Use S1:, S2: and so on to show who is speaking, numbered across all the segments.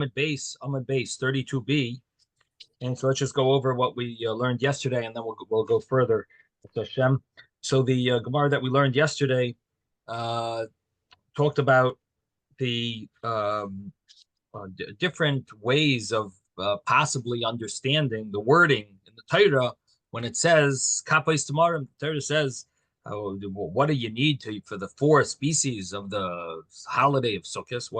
S1: Amud base 32b, and so let's just go over what we learned yesterday, and then we'll go further. Hashem. So the Gemara that we learned yesterday talked about the different ways of possibly understanding the wording in the Torah when it says kapos tomorrow. The Torah says, "What do you need for the four species of the holiday of Sukkot?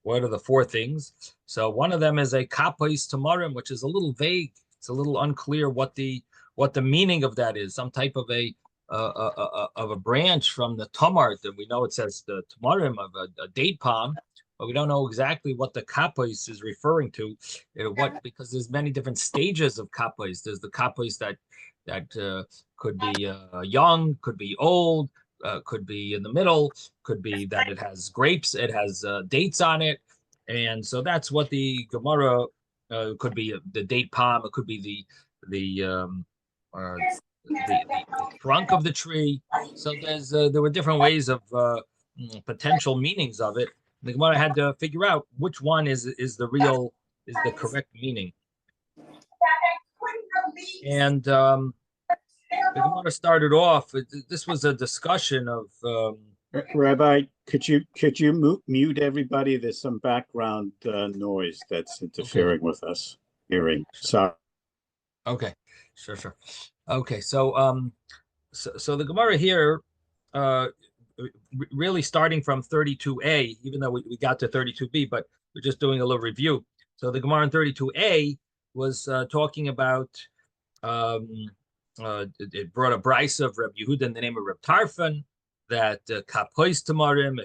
S1: What are the four things?" So one of them is a kapos tomorrow, which is a little vague. It's a little unclear what the meaning of that is. Some type of a branch from the tamar. That we know it says the tamarim of a date palm, but we don't know exactly what the kapos is referring to. Because there's many different stages of kapos. There's the kapos that could be young, could be old, could be in the middle, could be that it has grapes, it has dates on it, and so that's what the Gemara could be. The date palm, it could be the trunk of the tree. So there were different ways of potential meanings of it. The Gemara had to figure out which one is the correct meaning. And the Gemara started off. This was a discussion of.
S2: Rabbi, could you mute everybody? There's some background noise that's interfering with us hearing. Sorry.
S1: Okay, sure. Okay, so the Gemara here, really starting from 32a, even though we got to 32b, but we're just doing a little review. So the Gemara in 32a was talking about. It brought a brisa of Reb Yehuda in the name of Reb Tarfon that kapos tamarim,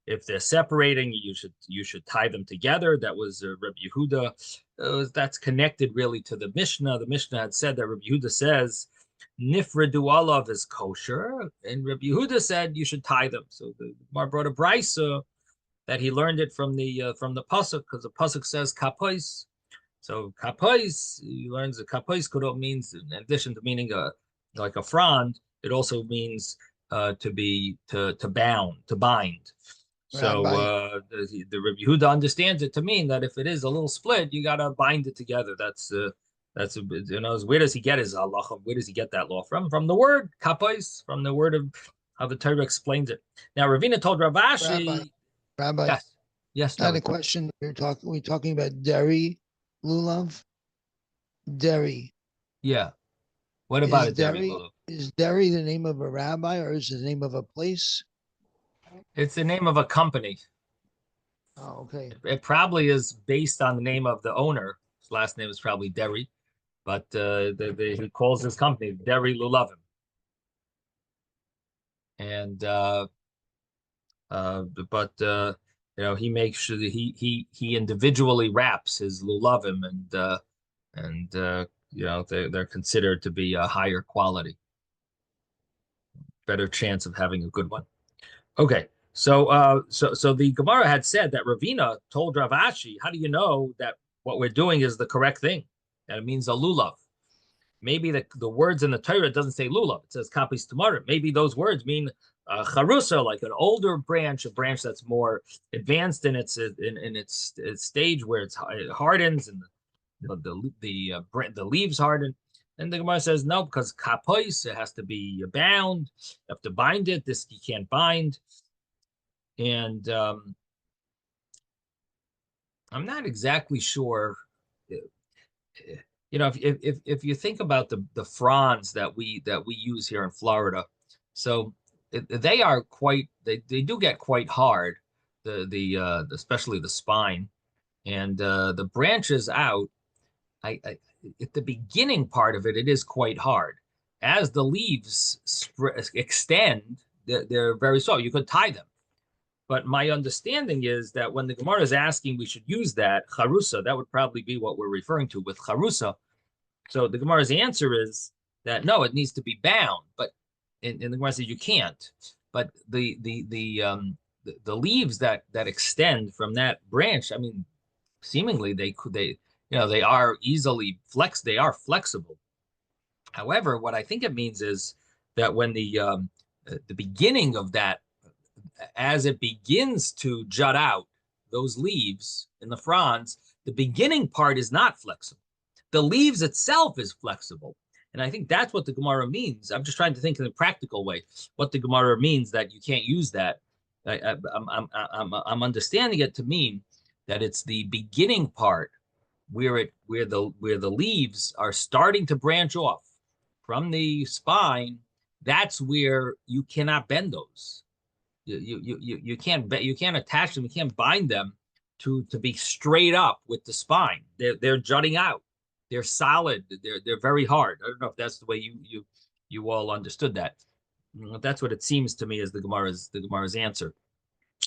S1: if they're separating, you should tie them together. That was Reb Yehuda. That's connected really to the Mishnah. The Mishnah had said that Reb Yehuda says nifredu olav is kosher, and Reb Yehuda said you should tie them. So the Gemara brought a brisa that he learned it from the pasuk, because the pasuk says kapos. So kapos, he learns that kapos could means, in addition to meaning like a frond, it also means to bind. So the Rebbe Yehuda understands it to mean that if it is a little split, you gotta bind it together. That's where does he get his halacha? Where does he get that law from? From the word kapos, from the word of how the Torah explains it. Now Ravina told Rav Ashi.
S3: Rabbi.
S1: Yes.
S3: I had a question. We're talking about dairy, lulav, dairy.
S1: Yeah. What about it, dairy, lulav?
S3: Is Derry the name of a rabbi, or is it the name of a place?
S1: It's the name of a company.
S3: Oh, okay.
S1: It probably is based on the name of the owner. His last name is probably Derry, but he calls his company Derry Lulavim. And he makes sure that he individually wraps his lulavim, and they're considered to be a higher quality, better chance of having a good one. Okay, so the Gemara had said that Ravina told Rav Ashi, how do you know that what we're doing is the correct thing? That it means a lulav. Maybe the words in the Torah doesn't say lulav; it says kapos tomorrow. Maybe those words mean charusa, like an older branch, a branch that's more advanced in its stage where it hardens and the leaves harden. And the Gemara says no, because kapos, it has to be bound. You have to bind it. This you can't bind. And I'm not exactly sure. If you think about the fronds that we use here in Florida, so they are quite they do get quite hard, especially the spine, and the branches out. At the beginning part of it is quite hard. As the leaves extend, they're very soft. You could tie them. But my understanding is that when the Gemara is asking we should use that, charusa, that would probably be what we're referring to with charusa. So the Gemara's answer is that no, it needs to be bound. But and the Gemara says you can't. But the leaves that extend from that branch, I mean, seemingly they are easily they are flexible. However, what I think it means is that when the beginning of that, as it begins to jut out, those leaves in the fronds, the beginning part is not flexible. The leaves itself is flexible. And I think that's what the Gemara means. I'm just trying to think in a practical way what the Gemara means that you can't use that. I'm understanding it to mean that it's the beginning part where the leaves are starting to branch off from the spine. That's where you cannot bend those. You can't attach them. You can't bind them to be straight up with the spine. They're jutting out. They're solid. They're very hard. I don't know if that's the way you all understood that. That's what it seems to me as the Gemara's answer.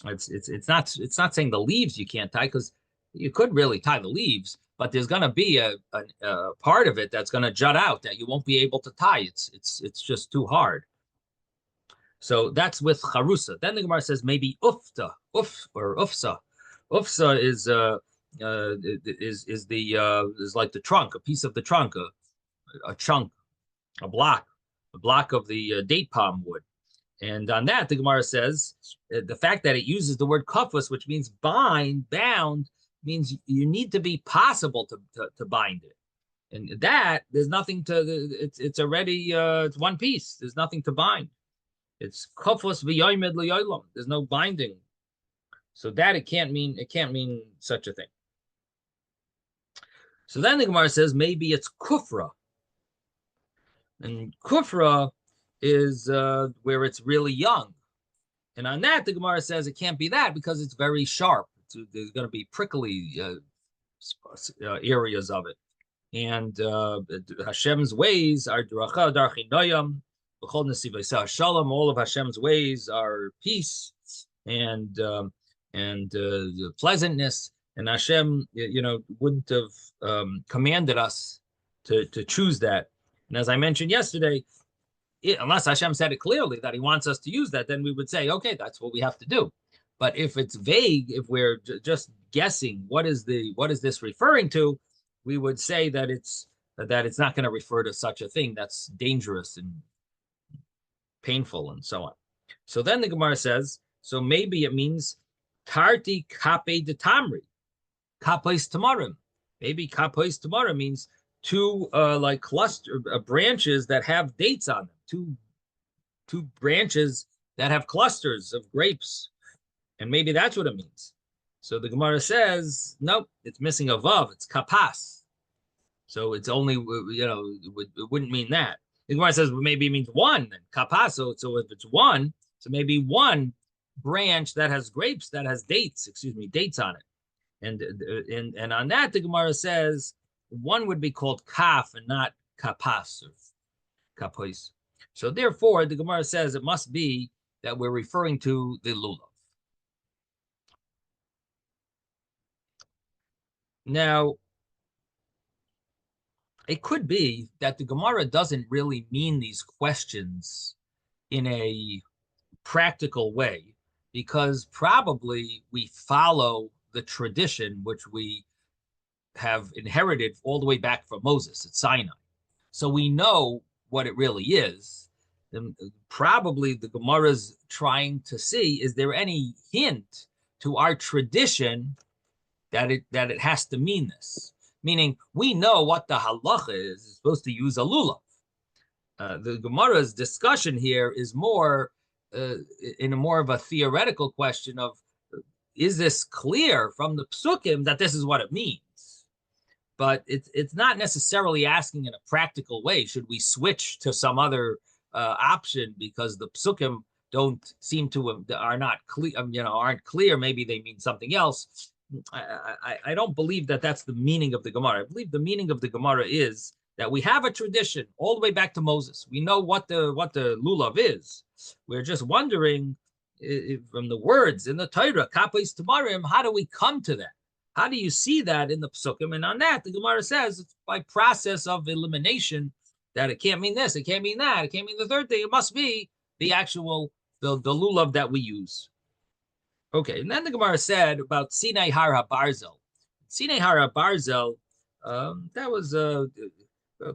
S1: It's not saying the leaves you can't tie, because you could really tie the leaves, but there's going to be a part of it that's going to jut out that you won't be able to tie. It's just too hard. So that's with charusa. Then the Gemara says maybe ufta, or ufsa. Ufsa is like the trunk, a piece of the trunk, a chunk, a block of the date palm wood. And on that, the Gemara says the fact that it uses the word kafus, which means bound, means you need to be possible to bind it. And that there's nothing to. It's already it's one piece. There's nothing to bind. It's kafus v'yoymed l'yoylam. There's no binding. So that it can't mean such a thing. So then the Gemara says maybe it's kufra. And kufra is where it's really young. And on that, the Gemara says it can't be that because it's very sharp. There's going to be prickly areas of it. And Hashem's ways are dracha darchinoyam, b'chol nesivoseh shalom. All of Hashem's ways are peace and pleasantness. And Hashem, wouldn't have commanded us to choose that. And as I mentioned yesterday, unless Hashem said it clearly that he wants us to use that, then we would say, okay, that's what we have to do. But if it's vague, if we're just guessing what is this referring to, we would say that it's not going to refer to such a thing that's dangerous and painful and so on. So then the Gemara says, so maybe it means tarti kape de tamri, kapes tamarim. Maybe kapes tamarim means two like cluster branches that have dates on them, two branches that have clusters of grapes, and maybe that's what it means. So the Gemara says, nope, it's missing a vav. It's kapas. So it's only it wouldn't mean that. The Gemara says, well, maybe it means one. Kapas. So if it's one, so maybe one branch that has grapes, that has dates on it, and on that the Gemara says one would be called kaf and not kapas or kapois. So therefore, the Gemara says it must be that we're referring to the lulav. Now, it could be that the Gemara doesn't really mean these questions in a practical way, because probably we follow the tradition which we have inherited all the way back from Moses at Sinai. So we know what it really is. And probably the Gemara's trying to see, is there any hint to our tradition that it has to mean this? Meaning, we know what the halacha is. It's supposed to use a lulav. The Gemara's discussion here is more in a more of a theoretical question of, is this clear from the psukim that this is what it means? But it's not necessarily asking in a practical way, should we switch to some other option because the psukim don't seem to are not clear, aren't clear. Maybe they mean something else. I don't believe that that's the meaning of the Gemara. I believe the meaning of the Gemara is that we have a tradition all the way back to Moses. We know what the lulav is. We're just wondering from the words in the Torah, kapes tamarim, how do we come to that? How do you see that in the psukim? And on that, the Gemara says it's by process of elimination that it can't mean this, it can't mean that, it can't mean the third thing. It must be the actual the lulav that we use. Okay, and then the Gemara said about Sinai Har HaBarzel. Sinai Har HaBarzel, that was a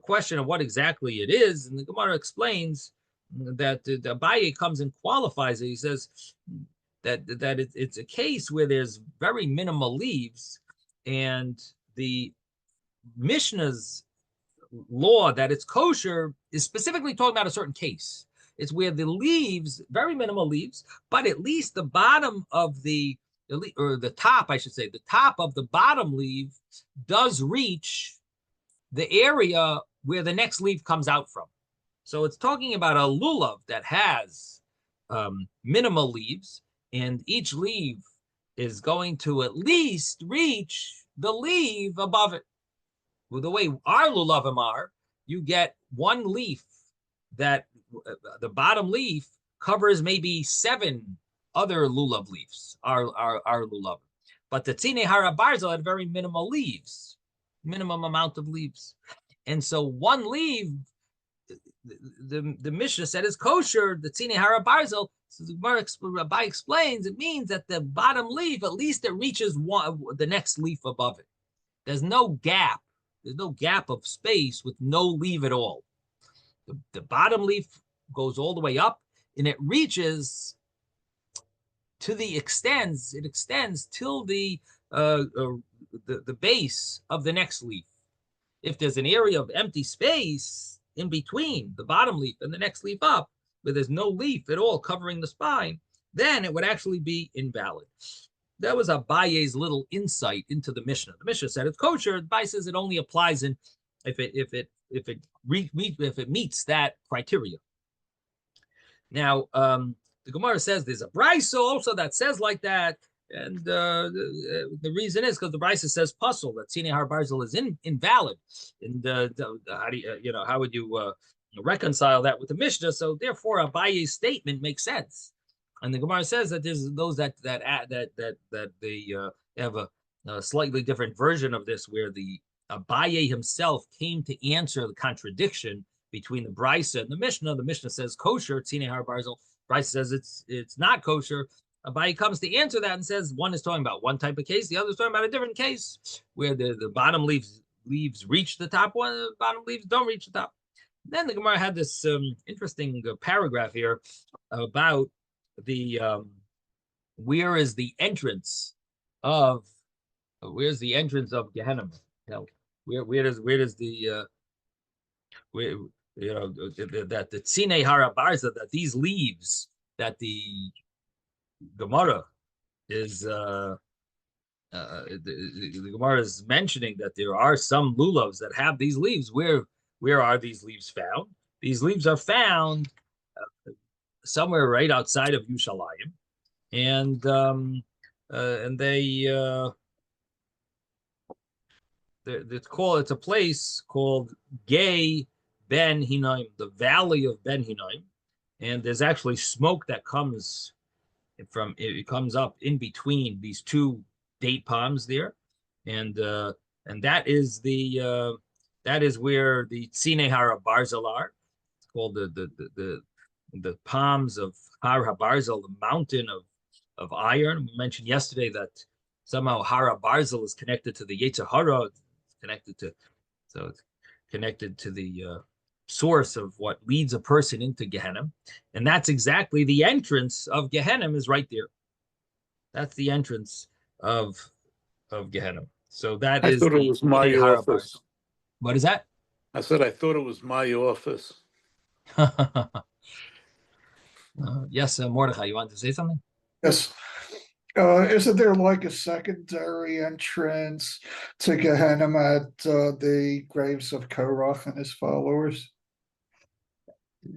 S1: question of what exactly it is, and the Gemara explains that the Abaye comes and qualifies it. He says, it's a case where there's very minimal leaves, and the Mishnah's law that it's kosher is specifically talking about a certain case. It's where the leaves, very minimal leaves, but at least the bottom of or the top, I should say, the top of the bottom leaf does reach the area where the next leaf comes out from. So it's talking about a lulav that has minimal leaves, and each leaf is going to at least reach the leaf above it. Well, the way our lulavim are, you get one leaf that the bottom leaf covers maybe 7 other lulav leaves, our lulav. But the Tzine Hara Barzel had very minimal leaves, minimum amount of leaves. And so one leaf, the Mishnah said is kosher, the Tzine Hara Barzel. So the Rabbi explains it means that the bottom leaf, at least it reaches the next leaf above it. There's no gap. There's no gap of space with no leaf at all. The bottom leaf goes all the way up, and it reaches to it extends till the base of the next leaf. If there's an area of empty space in between the bottom leaf and the next leaf up, where there's no leaf at all covering the spine, then it would actually be invalid. That was Abaye's little insight into the Mishnah. The Mishnah said it's kosher. Abaye says it only applies if it meets that criteria. Now, the Gemara says there's a brisa also that says like that, and the reason is because the brisa says puzzle that Tzine Har Barzel is invalid, and how would you reconcile that with the Mishnah? So therefore, Abaye's statement makes sense. And the Gemara says that there's those that they have a slightly different version of this, where the Abaye himself came to answer the contradiction between the Brisa and the Mishnah. The Mishnah says kosher, Tzine Har Barzel. Brisa says it's not kosher. Abaye comes to answer that and says one is talking about one type of case, the other is talking about a different case, where the bottom leaves reach the top, one the bottom leaves don't reach the top. Then the Gemara had this interesting paragraph here about the where's the entrance of Gehenna? Where does the that the Tzine Hara Barza, that these leaves that the Gemara is the Gemara is mentioning that there are some lulavs that have these leaves. Where are these leaves found? These leaves are found somewhere right outside of Yerushalayim, and it's a place called Gay Ben Hinoim, the Valley of Ben Hinoim, and there's actually smoke that comes up in between these 2 date palms there, and that is where the Tzine Hara Barzel are. It's called the palms of Har HaBarzel, the mountain of iron. We mentioned yesterday that somehow Har HaBarzel is connected to the Yetzer Hara. It's connected to the source of what leads a person into Gehenna, and that's exactly the entrance of Gehenna is right there. That's the entrance of Gehenna. So that
S4: I thought it was my office.
S1: What is that?
S4: I said I thought it was my office.
S1: Yes, Mordechai, you want to say something?
S5: Yes. Isn't there like a secondary entrance to Gehenna at the graves of Korach and his followers?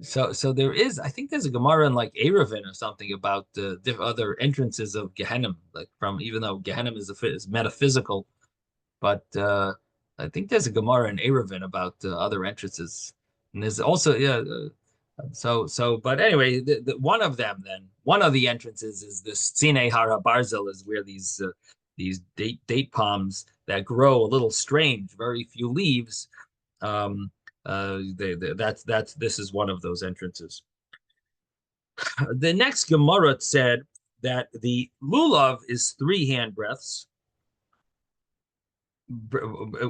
S1: So there is, I think there's a Gemara in like Erevin or something about the other entrances of Gehenna, like even though Gehenna is metaphysical, but I think there's a Gemara in Erevin about other entrances, and there's also but anyway, one of the entrances is this Tzine Hara Barzel, is where these date palms that grow a little strange, very few leaves. This is one of those entrances. The next Gemara said that the lulav is 3 handbreadths.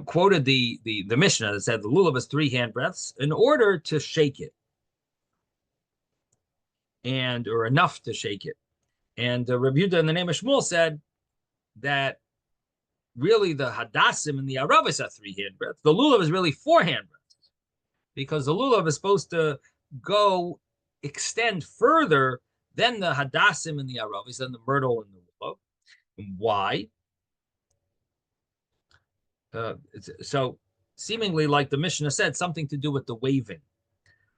S1: Quoted the Mishnah that said the lulav is 3 handbreadths in order to shake it, or enough to shake it. And Rabbi Yehuda in the name of Shmuel said that really the Hadassim and the Aravis are 3 handbreadths. The Lulav is really 4 handbreadths because the Lulav is supposed to extend further than the Hadassim and the Aravis, than the myrtle and the Lulav. And why? So seemingly, like the Mishnah said, something to do with the waving.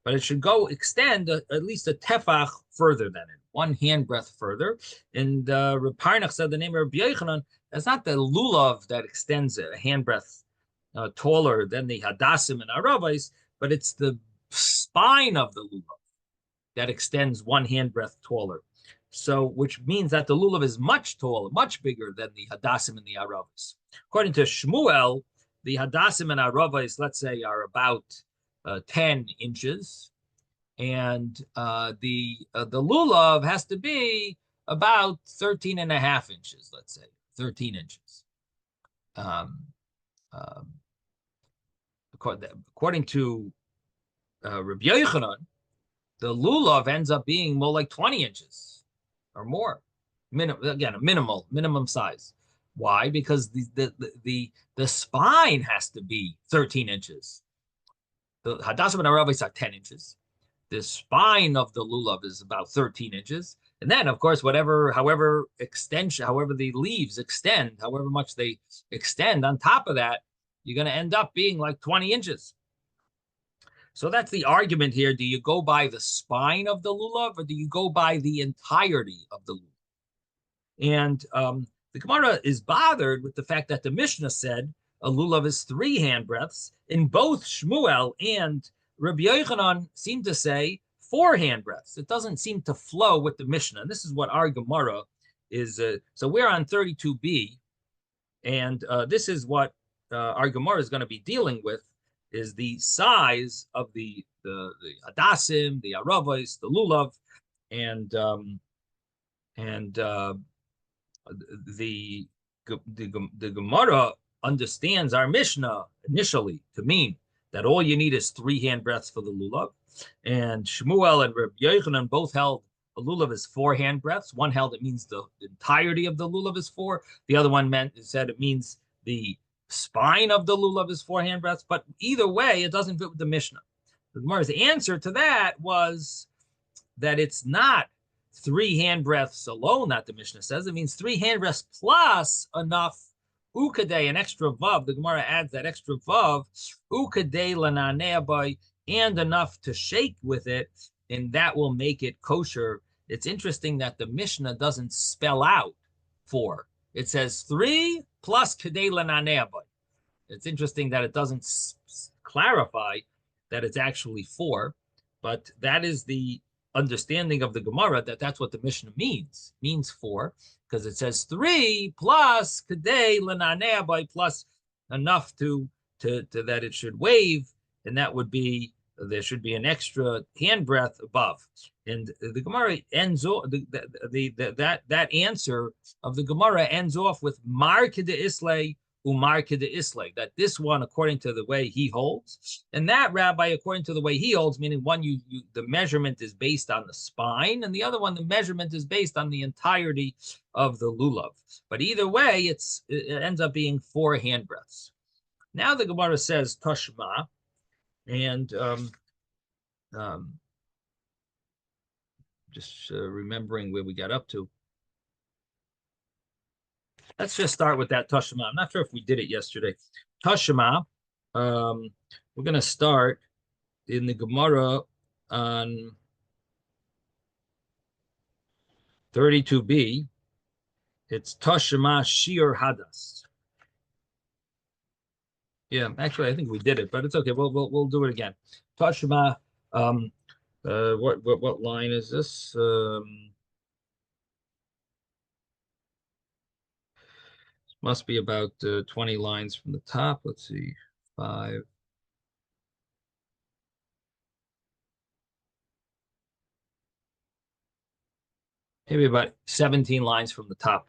S1: But it should extend at least a tefach further than it, 1 handbreadth further. And Reb Parnach said the name of Rabbi Yochanan, that's not the lulav that extends a handbreadth taller than the hadassim and aravais, but it's the spine of the lulav that extends 1 handbreadth taller. So, which means that the lulav is much taller, much bigger than the hadassim and the aravais. According to Shmuel, the hadassim and aravais, let's say, are about 10 inches, and the lulav has to be about 13 and a half inches, let's say 13 inches. According to Rabbi Yochanan, the lulav ends up being more like 20 inches or more. A minimum size. Why? Because the spine has to be 13 inches. The hadassim and aravais are 10 inches. The spine of the lulav is about 13 inches. And then, of course, however the leaves extend, however much they extend on top of that, you're going to end up being like 20 inches. So that's the argument here. Do you go by the spine of the lulav, or do you go by the entirety of the lulav? And the Gemara is bothered with the fact that the Mishnah said a lulav is 3 handbreadths. In both Shmuel and Rabbi Yochanan seem to say 4 handbreadths. It doesn't seem to flow with the Mishnah. And this is what our Gemara is. So we're on 32b, and this is what our Gemara is going to be dealing with, is the size of the hadassim, the aravos, the lulav, and the Gemara understands our Mishnah initially to mean that all you need is 3 handbreadths for the lulav. And Shmuel and Rabbi Yochanan both held a lulav is 4 handbreadths. One held it means the entirety of the lulav is 4. The other one said it means the spine of the lulav is 4 handbreadths. But either way, it doesn't fit with the Mishnah. The Gemara's answer to that was that it's not 3 handbreadths alone that the Mishnah says. It means 3 handbreadths plus enough ukadei, an extra vav. The Gemara adds that extra vav, ukadei lananea by, and enough to shake with it, and that will make it kosher. It's interesting that the Mishnah doesn't spell out 4. It says 3 plus kadei lananea by. It's interesting that it doesn't clarify that it's actually 4, but that is the understanding of the Gemara, that's what the Mishnah means 4, because it says 3 plus kadei lananea by, plus enough to that it should wave, and that would be there should be an extra handbreadth above. And the Gemara ends off that answer of the Gemara ends off with mar kede islay umar kede islay, that this one according to the way he holds, and that rabbi according to the way he holds, meaning one the measurement is based on the spine, and the other one the measurement is based on the entirety of the lulav. But either way, it ends up being 4 handbreadths. Now the Gemara says Tashma, and just remembering where we got up to. Let's just start with that Tashma. I'm not sure if we did it yesterday. Tashma, we're going to start in the Gemara on 32b. It's Tashma Shir Hadas. Yeah, actually, I think we did it, but it's okay. We'll do it again. Tashma. What line is this? Must be about 20 lines from the top. Let's see, 5. Maybe about 17 lines from the top.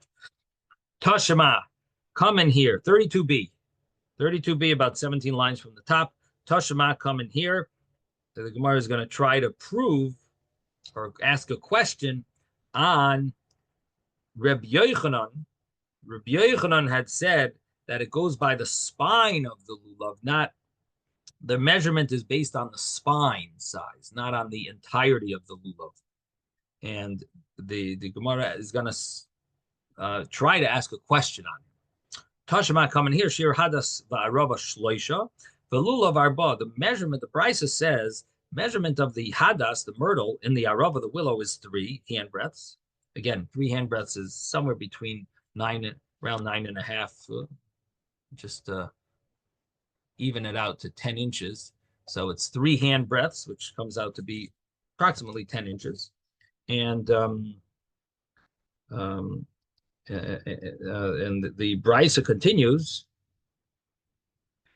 S1: Tashma, come in here. 32b. 32b, about 17 lines from the top. Tashma, come in here. The Gemara is going to try to prove or ask a question on Reb Yochanan had said that it goes by the spine of the lulav, not the measurement is based on the spine size, not on the entirety of the lulav. And the Gemara is going to try to ask a question on it. Tashma coming here, Shir Hadas Va'arava Shloisha, the lulav arba, the measurement, the Brisa says, measurement of the hadas, the myrtle, in the arava, the willow, is 3 handbreadths. Again, 3 handbreadths is somewhere between around 9.5, just even it out to 10 inches. So it's 3 handbreadths, which comes out to be approximately 10 inches. And the Brisa continues,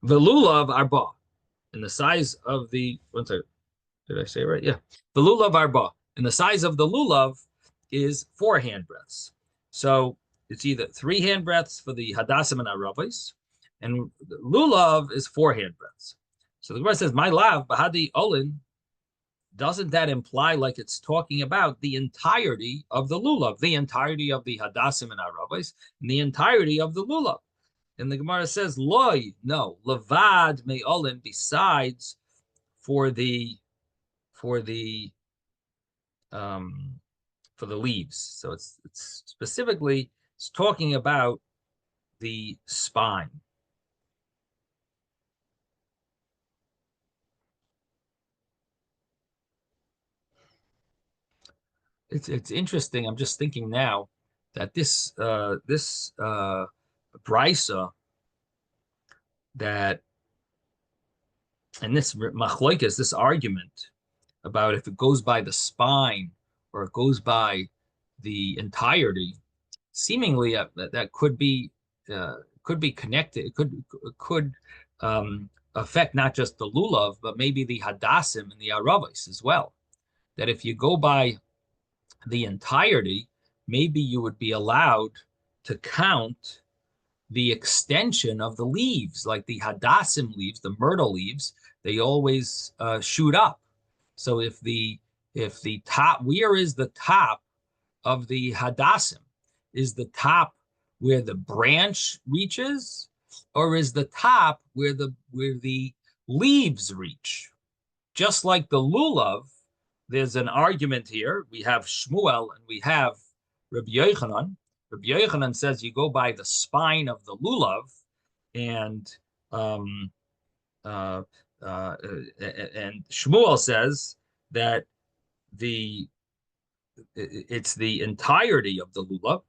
S1: Velulav arba, in the size of the, one second, did I say it right? Yeah. Velulav arba, and the size of the lulav is 4 handbreadths. So it's either 3 handbreadths for the hadassim and aravos, and the lulav is 4 handbreadths. So the Gemara says, my lav, bahadi olin, doesn't that imply like it's talking about the entirety of the lulav, the entirety of the hadassim and aravos, and the entirety of the lulav? And the Gemara says, loy, no, levad me'olin, besides for the leaves. So it's specifically, it's talking about the spine. It's interesting. I'm just thinking now that this brisa, that, and this machloikas, this argument about if it goes by the spine or it goes by the entirety, seemingly that could be connected. It could affect not just the lulav, but maybe the hadassim and the aravos as well. That if you go by the entirety, maybe you would be allowed to count the extension of the leaves, like the hadassim leaves, the myrtle leaves, they always shoot up. So if the top, where is the top of the hadassim? Is the top where the branch reaches, or is the top where the leaves reach? Just like the lulav, there's an argument here. We have Shmuel and we have Rabbi Yochanan. Rabbi Yochanan says you go by the spine of the lulav, and Shmuel says that it's the entirety of the lulav.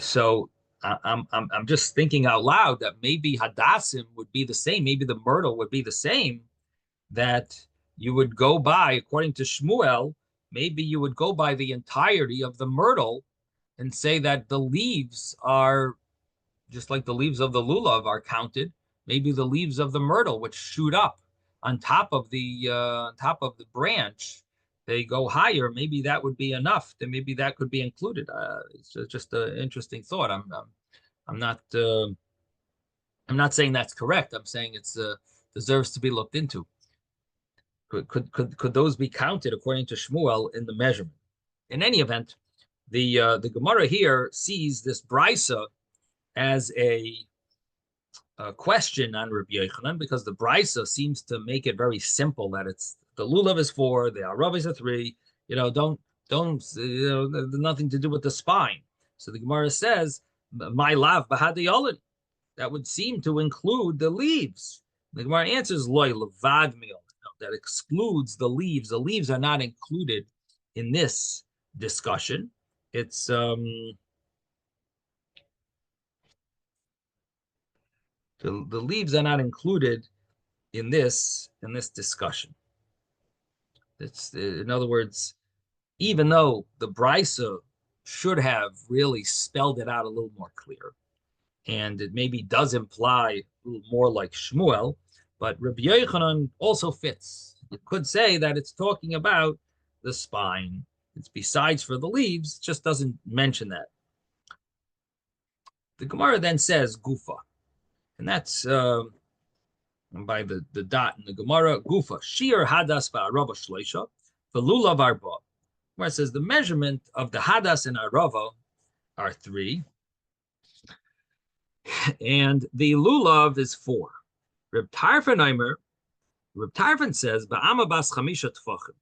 S1: So I'm just thinking out loud that maybe hadassim would be the same. Maybe the myrtle would be the same. That you would go by, according to Shmuel, maybe you would go by the entirety of the myrtle and say that the leaves are just like the leaves of the lulav are counted. Maybe the leaves of the myrtle, which shoot up on top of the branch, they go higher. Maybe that would be enough. Then maybe that could be included. It's just an interesting thought. I'm not saying that's correct. I'm saying it's deserves to be looked into. Could those be counted according to Shmuel in the measurement? In any event, the Gemara here sees this brisa as a question on Rabbi Yochanan, because the brisa seems to make it very simple that it's the lulav is 4, the aravos are 3. Don't nothing to do with the spine. So the Gemara says, "My lav bahadi olin." That would seem to include the leaves. The Gemara answers, "Loy levad mi olin." That excludes the leaves. The leaves are not included in this discussion. It's the leaves are not included in this discussion. It's, in other words, even though the brisa should have really spelled it out a little more clear, and it maybe does imply a little more like Shmuel, but Rabbi Yochanan also fits. It could say that it's talking about the spine. It's besides for the leaves, just doesn't mention that. The Gemara then says gufa, and that's by the dot in the Gemara, gufa, shir hadas ba'arava shleisha, v'lulav arba. Where it says the measurement of the hadas and arava are 3, and the lulav is 4. Reb Tarfon says, "Ba'ama bas chamisha tefachim."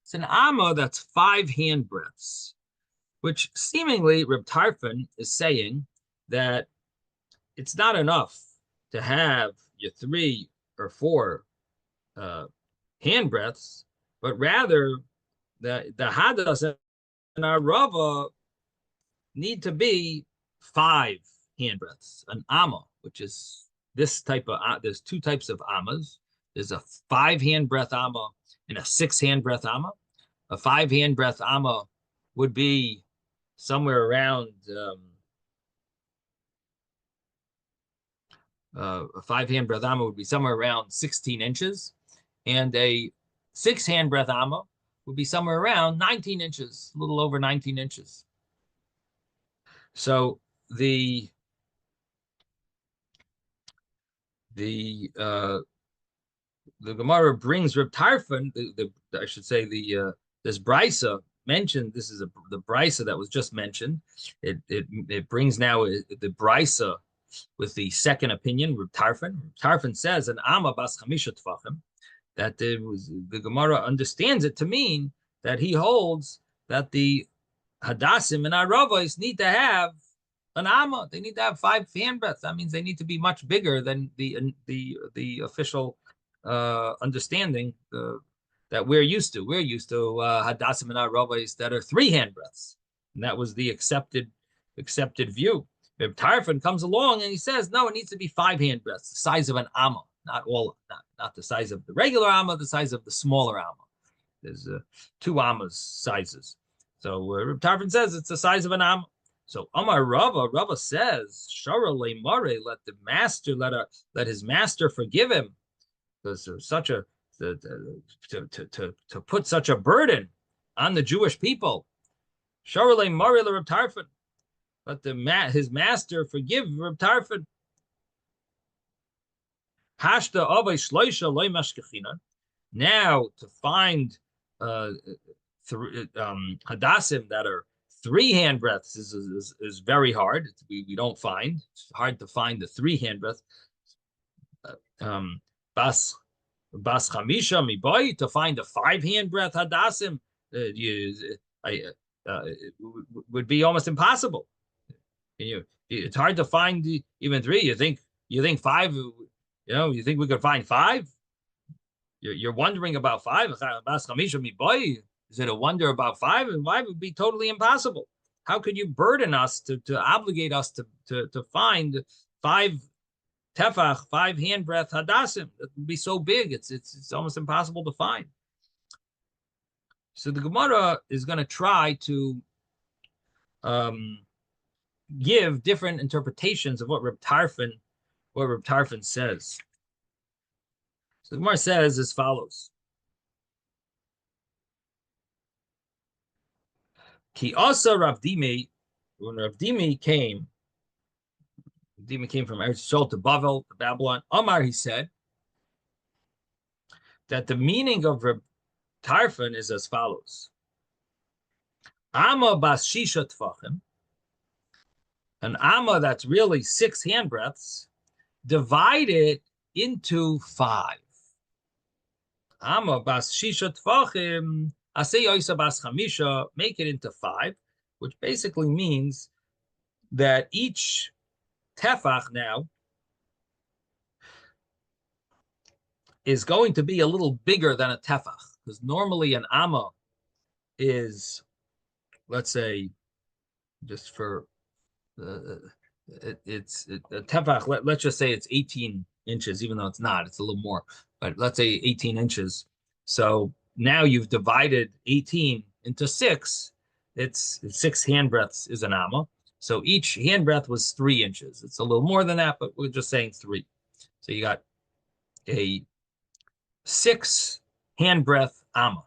S1: It's an amma that's 5 handbreadths, which seemingly Reb Tarfon is saying that it's not enough to have your 3 or 4 handbreadths, but rather the hadas and arava need to be 5 handbreadths. An amma, which is this type of, there's 2 types of ammas. There's a 5 handbreadth amma and a 6 handbreadth amma. A 5 handbreadth amma would be somewhere around a 5 handbreadth amma would be somewhere around 16 inches, and a 6 handbreadth amma would be somewhere around 19 inches, a little over 19 inches. So the Gemara brings Reb Tarfon, I should say this brisa mentioned. This is the brisa that was just mentioned. It brings now the brisa with the second opinion, Reb Tarfon. Reb Tarfon says an amma bas chamisha tefachim, that the Gemara understands it to mean that he holds that the hadassim and aravos need to have an amma. They need to have 5 handbreadths. That means they need to be much bigger than the official understanding that we're used to. We're used to hadassim and aravos that are 3 handbreadths, and that was the accepted view. Reb Tarfon comes along and he says, no, it needs to be 5 handbreadths, the size of an amma, not the size of the regular amma, the size of the smaller amma. There's 2 ammas sizes. So Reb Tarfon says it's the size of an amma. So Amar Rava says, Shara le'mare, let his master forgive him, because there's such a to put such a burden on the Jewish people. Shara le'mare le Reb Tarfon, let his master forgive Reb Tarfon. Hashta avay shloisha loy mashkechina. Now to find hadassim that are 3 handbreadths is very hard. We don't find. It's hard to find the 3 handbreadths. Bas chamisha miboy, to find a 5 handbreadth hadassim would be almost impossible. It's hard to find even 3. You think 5? You think we could find 5? You're wondering about 5. Bas chamisha miboy. Is it a wonder about 5? And 5 would be totally impossible. How could you burden us to obligate us to find 5 tefach, 5 handbreadth hadassim? That would be so big. It's almost impossible to find. So the Gemara is going to try to give different interpretations of what Reb Tarfon says. So the Gemara says as follows. Ki also Rav Dimi, when Rav Dimi came from Eretz Yisrael to Babylon, Omar, he said that the meaning of Reb Tarfon is as follows. Amma bas shisha tefachim, an amma that's really 6 handbreadths, divided into 5. Amma bas shisha tefachim, Asay Yoisa Bas Chamisha, make it into 5, which basically means that each tefach now is going to be a little bigger than a tefach, because normally an amma is, let's say, just for it's a tefach. Let's just say it's 18 inches, even though it's not. It's a little more, but let's say 18 inches. So now you've divided 18 into 6. It's 6 handbreadths is an amma. So each handbreadth was 3 inches. It's a little more than that, but we're just saying 3. So you got a 6 handbreadth amma.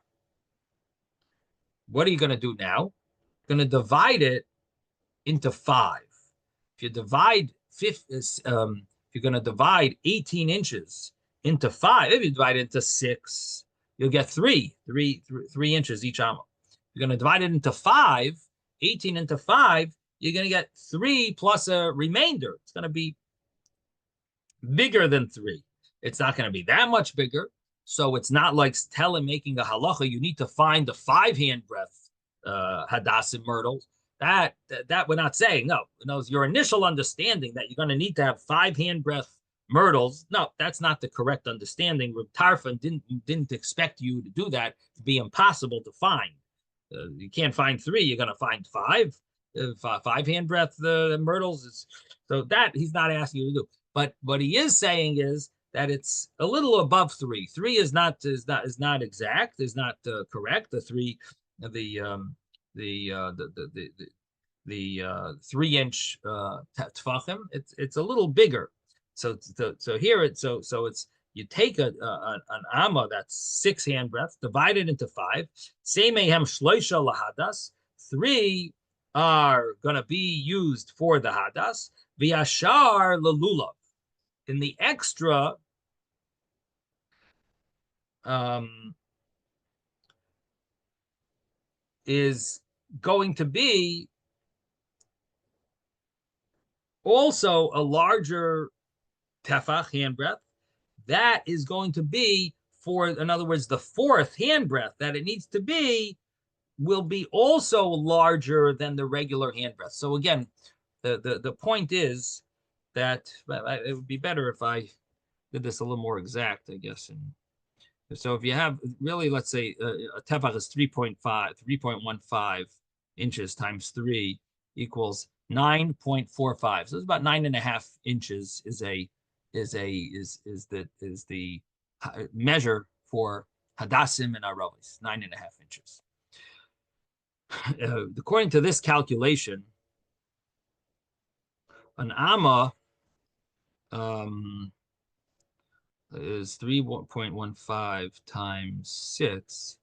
S1: What are you going to do now? You're going to divide it into 5. If you divide if you're going to divide 18 inches into 5, if you divide it into 6, you'll get 3 inches each amma. You're going to divide it into 5, 18 into 5, you're going to get 3 plus a remainder. It's going to be bigger than 3. It's not going to be that much bigger. So it's not like making a halacha. You need to find the 5 handbreadth hadassim myrtles. That we're not saying. No, your initial understanding that you're going to need to have 5 handbreadth myrtles. No, that's not the correct understanding. Reb Tarfon didn't expect you to do that. It'd be impossible to find. You can't find 3. You're going to find 5. 5 handbreadth myrtles. So that he's not asking you to do. But what he is saying is that it's a little above 3. 3 is not exact, is not correct. The 3, the 3-inch tefachim, it's a little bigger. So here it's you take an amma that's 6 handbreadths, divide it into 5. Seimehem shloisha lahadas. 3 are going to be used for the hadas. V'yashar lelulav. In the extra, is going to be also a larger tefach handbreadth. That is going to be for, in other words, the 4th handbreadth that it needs to be will be also larger than the regular handbreadth. So again, the point is that it would be better if I did this a little more exact, I guess. And so if you have really, let's say a tefach is 3.15 inches times 3 equals 9.45. So it's about 9.5 inches is the measure for hadassim and arois, 9.5 inches. According to this calculation, an amma is 3.15 times 6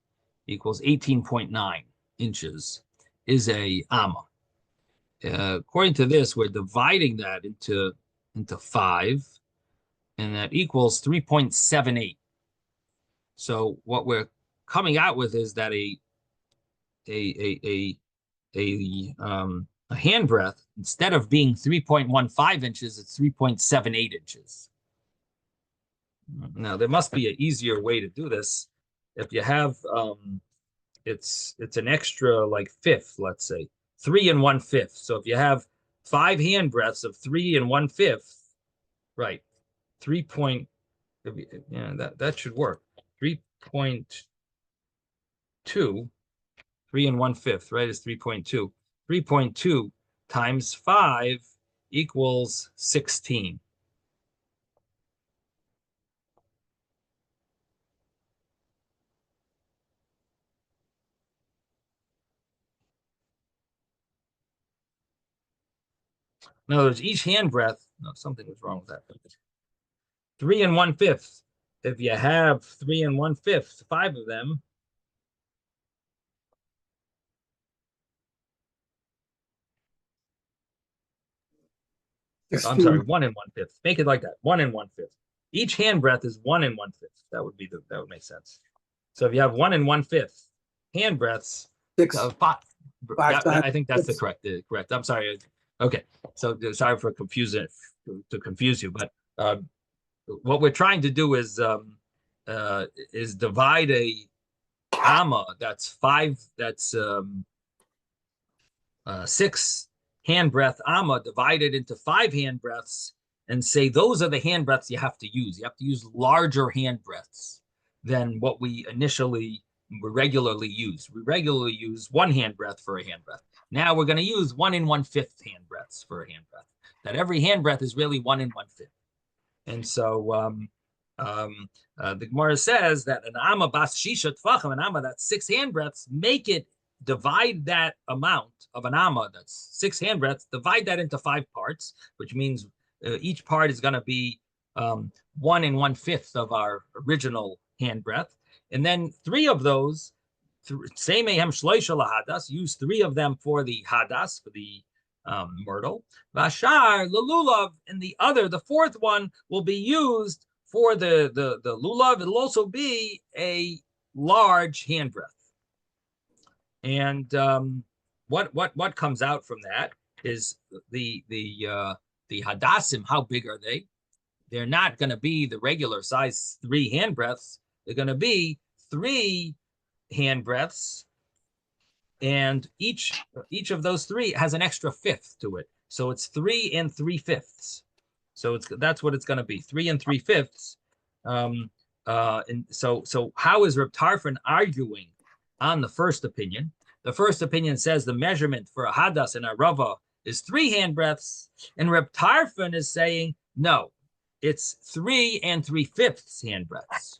S1: equals 18.9 inches is a amma. According to this, we're dividing that into 5, and that equals 3.78. So what we're coming out with is that a handbreadth, instead of being 3.15 inches, it's 3.78 inches. Now there must be an easier way to do this. If you have it's an extra like 1/5, let's say 3 1/5. So if you have 5 handbreadths of 3 1/5, right? 3. Yeah, that should work. 3.2. 3 1/5, right? Is 3.2. 3.2 times 5 equals 16. In other words, each handbreadth, no, something was wrong with that. 3 1/5. If you have 3 1/5, 5 of them, I'm sorry, 1 1/5. Make it like that. 1 1/5. Each handbreadth is 1 1/5. That would make sense. So if you have 1 1/5 handbreadths,
S6: 6.
S1: 5. I think that's
S6: 6.
S1: the correct. I'm sorry. Okay. So sorry for confuse you, but what we're trying to do is divide a amma that's 6 handbreadth amma divided into 5 handbreadths, and say those are the handbreadths you have to use. You have to use larger handbreadths than what we regularly use. We regularly use 1 handbreadth for a handbreadth. Now we're going to use 1 1/5 handbreadths for a handbreadth. That every handbreadth is really 1 1/5. And so the Gemara says that an amma bas shisha tfachim, an amma that's 6 handbreadths, divide that amount of an amma that's 6 handbreadths, divide that into 5 parts, which means each part is going to be 1 1/5 of our original handbreadth. And then 3 of those, Seimehem shloisha lahadas, use 3 of them for the hadas, for the myrtle. Vashar lelulav, and the 4th one will be used for the lulav. It'll also be a large handbreadth. And what comes out from that is the hadassim. How big are they? They're not going to be the regular size 3 handbreadths. They're going to be 3 handbreadths, and each of those 3 has an extra fifth to it. So it's 3 3/5. So that's what it's going to be, 3 3/5. And so how is Reb Tarfon arguing on the first opinion? The first opinion says the measurement for a hadas and a rava is 3 handbreadths, and Reb Tarfon is saying no, it's 3 3/5 handbreadths,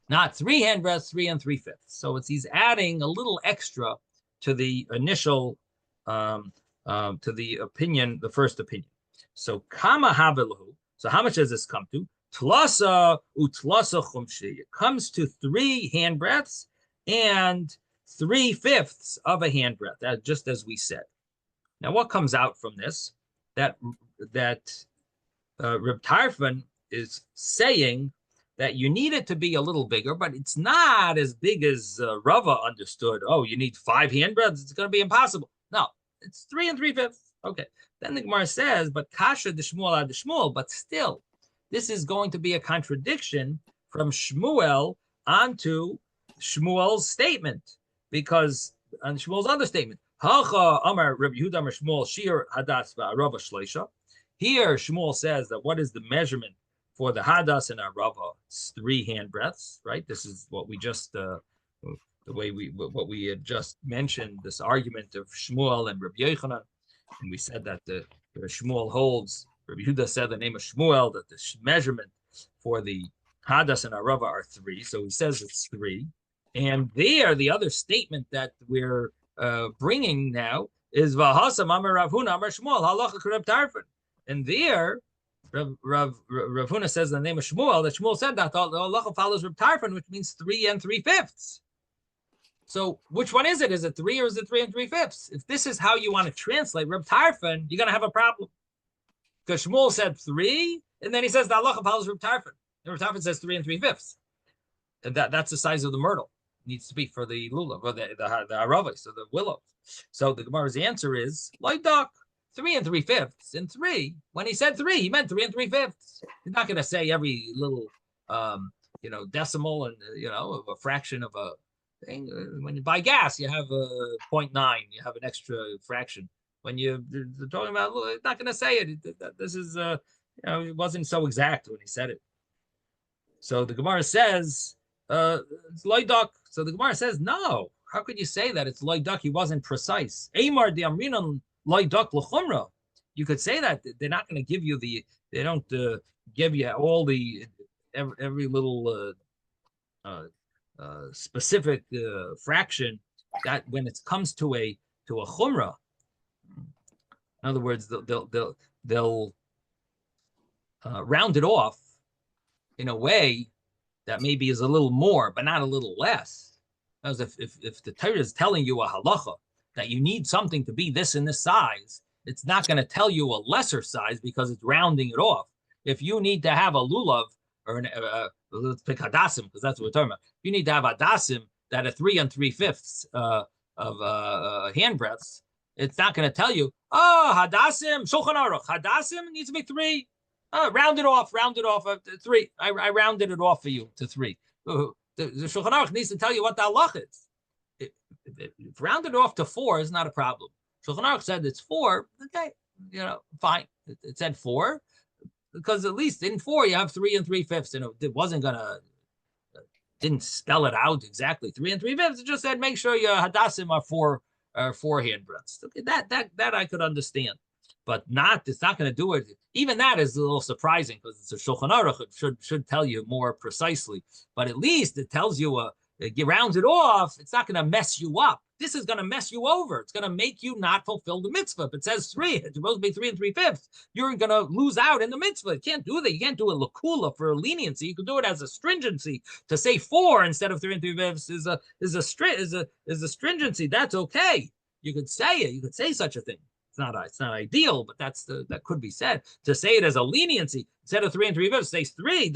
S1: not 3 handbreadths, 3 3/5. So he's adding a little extra to the initial, to the opinion, the first opinion. So kama havelahu. So how much does this come to? Tlasa utlasa chumshi. It comes to 3 handbreadths and 3/5 of a handbreadth, just as we said. Now, what comes out from this? That Reb Tarfon is saying that you need it to be a little bigger, but it's not as big as Rava understood. Oh, you need 5 handbreadths. It's going to be impossible. No, it's 3 3/5. Okay. Then the Gemara says, but kasha de Shmuel ad Shmuel, but still, this is going to be a contradiction from Shmuel onto Shmuel's statement, because on Shmuel's other statement, Hacha Amar Rabbi Yehuda Amar Shmuel Shir Hadas Va'arava Shleisha. Here, Shmuel says that what is the measurement for the hadas and arava? It's 3 handbreadths, right? This is what we just what we had just mentioned. This argument of Shmuel and Rabbi Yochanan, and we said that the Shmuel holds. Rabbi Yehuda said the name of Shmuel that the measurement for the hadas and arava are 3. So he says it's 3. And there, the other statement that we're bringing now is Vahasam Amar Rav Huna Amar Shmuel Halacha Reb Tarfon. And there, Rav Huna says in the name of Shmuel that Shmuel said that the halacha follows Reb Tarfon, which means 3 3/5. So which one is it? Is it 3 or is it 3 3/5? If this is how you want to translate Reb Tarfon, you're going to have a problem. Because Shmuel said 3, and then he says the halacha follows Reb Tarfon. And Reb Tarfon says 3 3/5. And that's the size of the myrtle. It needs to be for the lulav, or the aravis, so the willows. So the Gemara's answer is, like duck. 3 3/5 and 3. When he said 3, he meant 3 3/5. He's not going to say every little, decimal and a fraction of a thing. When you buy gas, you have a 0.9. You have an extra fraction. When you're talking about, he's not going to say it. This is, it wasn't so exact when he said it. So the Gemara says it's loyduk. So the Gemara says no. How could you say that it's loyduk? He wasn't precise. Amar de amrinon. You could say that they're not going to give you they don't give you all the every little specific fraction that when it comes to a chumrah. In other words, they'll round it off in a way that maybe is a little more, but not a little less. As if the Torah is telling you a halacha that you need something to be this and this size, it's not going to tell you a lesser size because it's rounding it off. If you need to have a lulav, or let's pick hadassim, because that's what we're talking about. You need to have hadassim that are 3 3/5 of handbreadths. It's not going to tell you, hadassim, shulchan aruch, hadassim needs to be 3. Round it off 3. I rounded it off for you to 3. The shulchan aruch needs to tell you what the halach is. If rounded off to 4 is not a problem. Shulchan Aruch said it's 4. Okay, fine. It said 4 because at least in 4 you have 3 3/5, and it wasn't gonna didn't spell it out exactly 3 3/5. It just said make sure your hadassim are 4 handbreadths. Okay, that I could understand, but it's not going to do it. Even that is a little surprising because it's a Shulchan Aruch. It should tell you more precisely, but at least it tells you it rounds it off. It's not going to mess you up. This is going to mess you over. It's going to make you not fulfill the mitzvah. If it says 3, it's supposed to be 3 3/5. You're going to lose out in the mitzvah. You can't do that. You can't do a lakula for a leniency. You can do it as a stringency. To say 4 instead of 3 3/5 is a stringency. That's okay. You could say it. You could say such a thing. It's not ideal, but that could be said. To say it as a leniency instead of 3 3/5, say 3.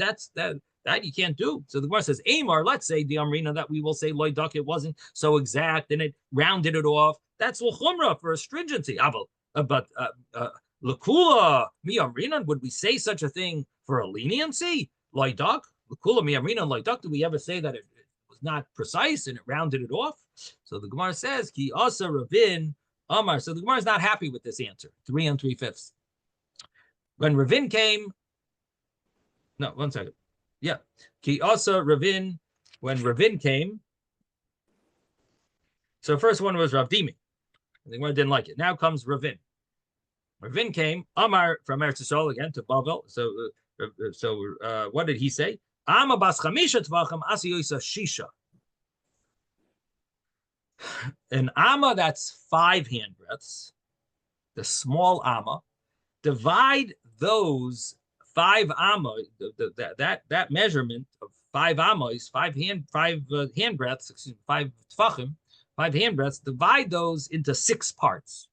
S1: That you can't do. So the Gemara says, Amar, let's say the Amrina that we will say loyduk, it wasn't so exact and it rounded it off. That's l'chumra for astringency. But lakula mi Amrina, would we say such a thing for a leniency? Loyduk, lakula mi Amrina loyduk. Do we ever say that it was not precise and it rounded it off? So the Gemara says, Ki asa Ravin Amar. So the Gemara is not happy with this answer. 3 3/5. When Ravin came, no, 1 second. Yeah. Ki asa Ravin, when Ravin came. So first one was Rav Dimi. The Gemara didn't like it. Now comes Ravin. Ravin came, Amar from Eretz Yisrael again to Bavel. So what did he say? Ama bas chamisha tvachim asi yoisa shisha. An amma that's 5 handbreadths, the small amma, divide those 5 amma, that measurement of 5 amma is 5 handbreadths, excuse me, 5 tfachim, 5 handbreadths, divide those into 6 parts.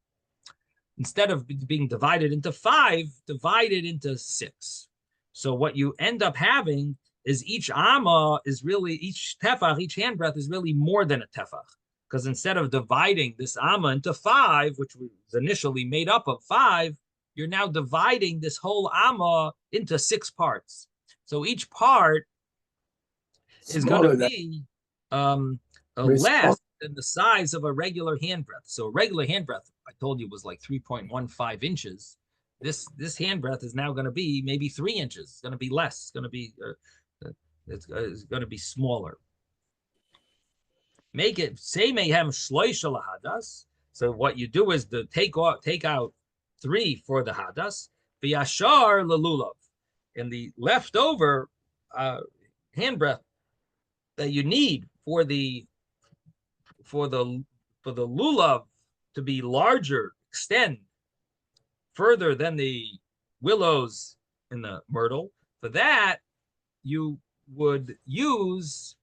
S1: Instead of being divided into 5, divide it into 6. So what you end up having is each amma is really, each tefach, each handbreadth is really more than a tefach. Because instead of dividing this amma into 5, which was initially made up of 5, you're now dividing this whole amma into 6 parts. So each part is going to be less than the size of a regular handbreadth. So a regular handbreadth, I told you, was like 3.15 inches. This handbreadth is now going to be maybe 3 inches. It's going to be less. It's going to be it's going to be smaller. Make it say mayhem shloisha lahadas. So what you do is to take out 3 for the hadas, v'yashar lelulav, and the leftover handbreadth that you need for the lulav to be larger, extend further than the willows and the myrtle. For that, you would use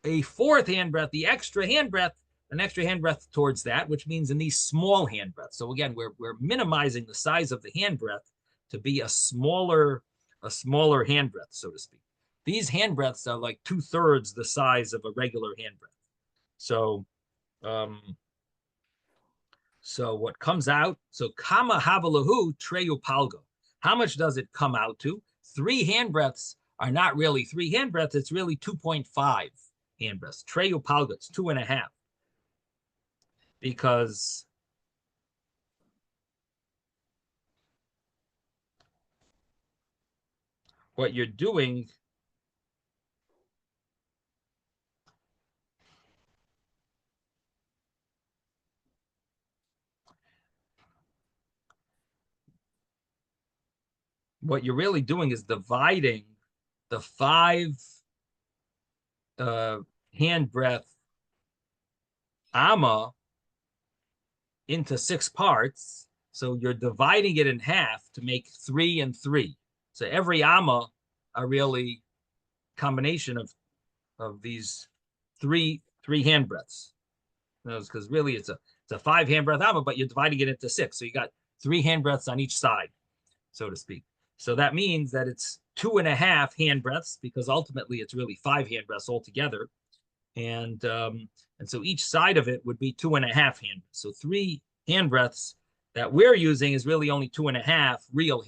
S1: a 4th handbreadth, the extra handbreadth, an extra handbreadth towards that, which means in these small handbreadths. So again, we're minimizing the size of the handbreadth to be a smaller handbreadth, so to speak. These handbreadths are like 2/3 the size of a regular handbreadth. So, so what comes out? So kama havalahu treyu palgo. How much does it come out to? 3 handbreadths are not really 3 handbreadths. It's really 2.5 handbreadths. Treyu palgo, it's 2.5. Because what you're doing what you're really doing is dividing the 5 handbreadth amma into 6 parts. So you're dividing it in half to make 3 and 3. So every amma are really combination of these three handbreadths. Because really it's a 5 handbreadth amma, but you're dividing it into 6. So you got 3 handbreadths on each side, so to speak. So that means that it's 2.5 handbreadths, because ultimately it's really 5 handbreadths altogether. And so each side of it would be 2.5 handbreadths. So 3 handbreadths that we're using is really only 2.5 real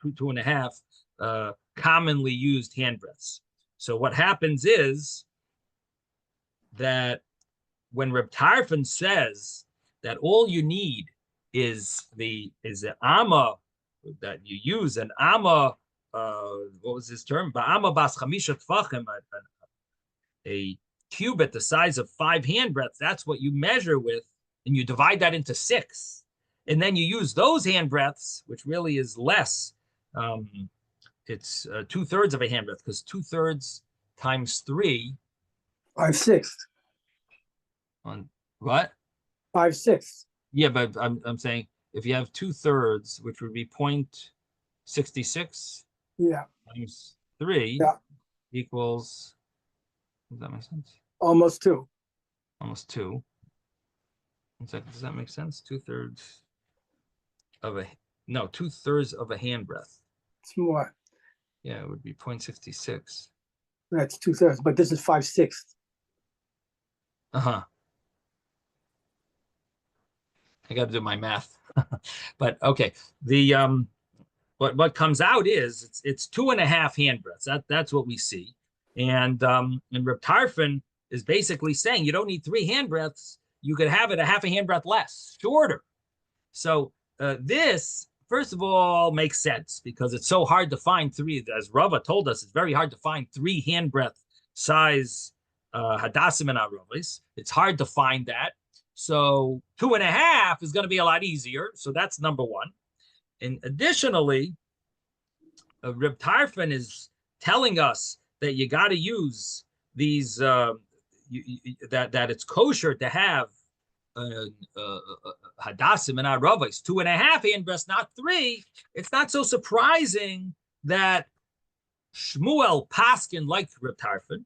S1: 2.5 commonly used handbreadths. So what happens is that when Reb Tarfon says that all you need is the amma that you use, an amma, what was this term? Ba'ama bas chamisha tfachim, a cubit the size of 5 handbreadths. That's what you measure with, and you divide that into 6, and then you use those handbreadths, which really is less. It's 2/3 of a handbreadth, because 2/3 times 3.
S6: 5/6.
S1: On what?
S6: 5/6.
S1: Yeah, but I'm saying if you have 2/3, which would be 0.66
S6: Yeah.
S1: times 3
S6: Yeah.
S1: equals, does that make sense?
S6: Almost 2.
S1: Almost 2. 1 second, does that make sense? 2/3 of a, no, 2/3 of a handbreadth.
S6: It's more.
S1: Yeah, it would be 0.66.
S6: That's 2/3, but this is 5/6.
S1: Uh-huh. I got to do my math. But okay. The what comes out is it's 2.5 handbreadths. That's what we see. And Reb Tarfon is basically saying you don't need 3 handbreadths. You could have it a half a handbreadth less, shorter. So this, first of all, makes sense because it's so hard to find 3. As Rava told us, it's very hard to find 3 handbreadth size hadassim and aravis. It's hard to find that. So 2.5 is going to be a lot easier. So that's number one. And additionally, Reb Tarfon is telling us that you got to use these that it's kosher to have hadassim and aravos 2.5 handbreadths, not 3. It's not so surprising that Shmuel paskin like Reb Tarfon,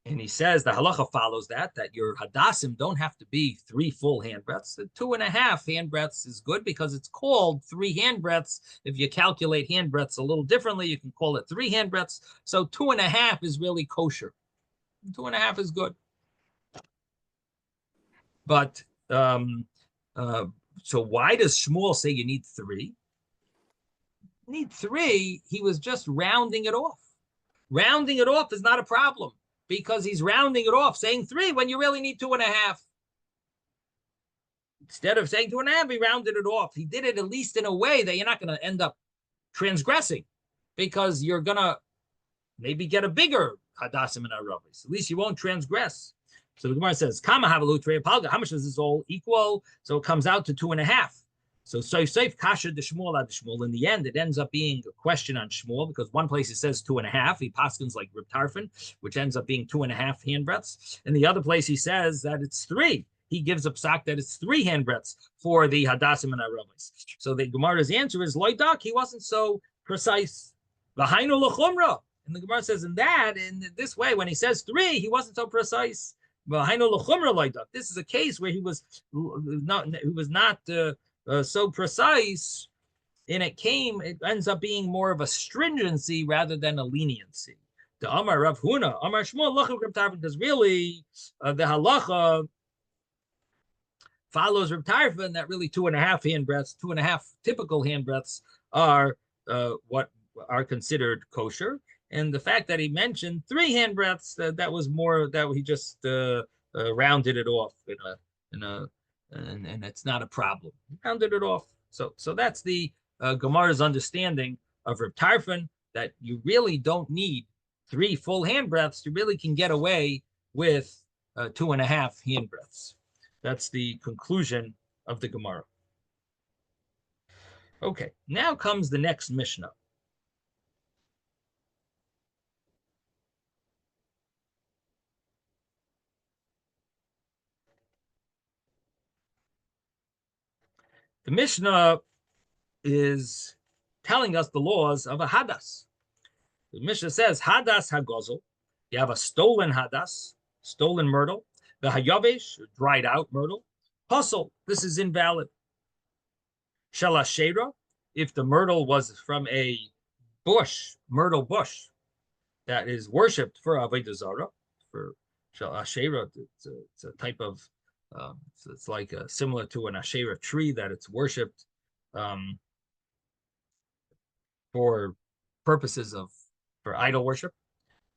S1: and he says the halacha follows that your hadassim don't have to be 3 full handbreadths. The 2.5 handbreadths is good because it's called 3 handbreadths. If you calculate handbreadths a little differently, you can call it 3 handbreadths. So 2.5 is really kosher. 2.5 is good. But so why does Shmuel say you need 3? Need 3? He was just rounding it off. Rounding it off is not a problem because he's rounding it off, saying 3 when you really need 2.5. Instead of saying 2.5, he rounded it off. He did it at least in a way that you're not going to end up transgressing because you're going to maybe get a bigger hadassim and aravis. At least you won't transgress. So the Gemara says, "Kama havalu trei palga." How much does this all equal? So it comes out to 2.5. So safe kasha de Shmuel ad Shmuel. In the end, it ends up being a question on Shmuel because one place it says 2.5. He paskins like Reb Tarfon, which ends up being 2.5 handbreadths. In the other place, he says that it's 3. He gives a psak that it's 3 handbreadths for the hadassim and aravis. So the Gemara's answer is loidak. He wasn't so precise. V'hainu l'chumra. And the Gemara says in this way, when he says 3, he wasn't so precise. This is a case where he was not so precise, and it ends up being more of a stringency rather than a leniency. The Amar Rav Huna, Amar Shmuel Lachim Reb Tarfon, because really the halacha follows Reb Tarfon that really 2.5 handbreadths, 2.5 typical handbreadths are what are considered kosher. And the fact that he mentioned 3 handbreadths, that was more that he just rounded it off and it's not a problem. He rounded it off. So that's the Gemara's understanding of Reb Tarfon, that you really don't need 3 full handbreadths. You really can get away with 2.5 handbreadths. That's the conclusion of the Gemara. Okay, now comes the next Mishnah. The Mishnah is telling us the laws of a hadas. The Mishnah says, hadas hagozel. You have a stolen hadas, stolen myrtle. The hayavesh, dried out myrtle. Puzzle, this is invalid. Shalashera, if the myrtle was from a bush, myrtle bush, that is worshipped for avodah zarah, for shalashera, it's a type of so it's like similar to an Asherah tree that it's worshipped for purposes for idol worship.